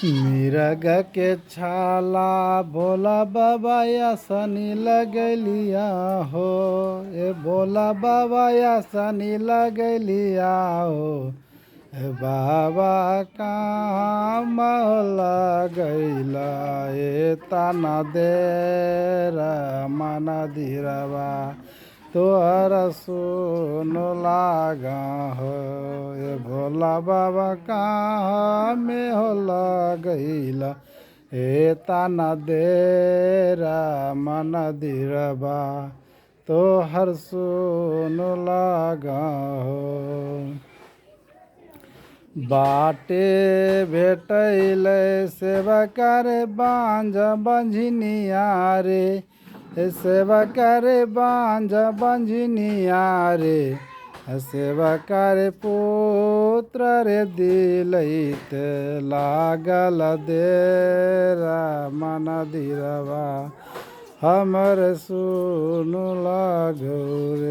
मिरग के छाला भोला बाबा आसनी लगलिया हो। ए भोला बाबा आसनी लगलिया हो। ए बाबा कहाँ लगैला ए ताना देरा मना धीरवा तोहर सुन लागा हो। ए भोला बाबा कहाँ में हो लगैला ए ताना देरा मन दिरबा तोहर सुन लागा हो। बाटे भेटैले सेवा करे बांझ बंझनिया रे। सेवा करे बांझ बंझनिया रे। सेवा करे पुत्र रे दिलैत लागल देरा मन दिरवा हमर सुन लागो रे।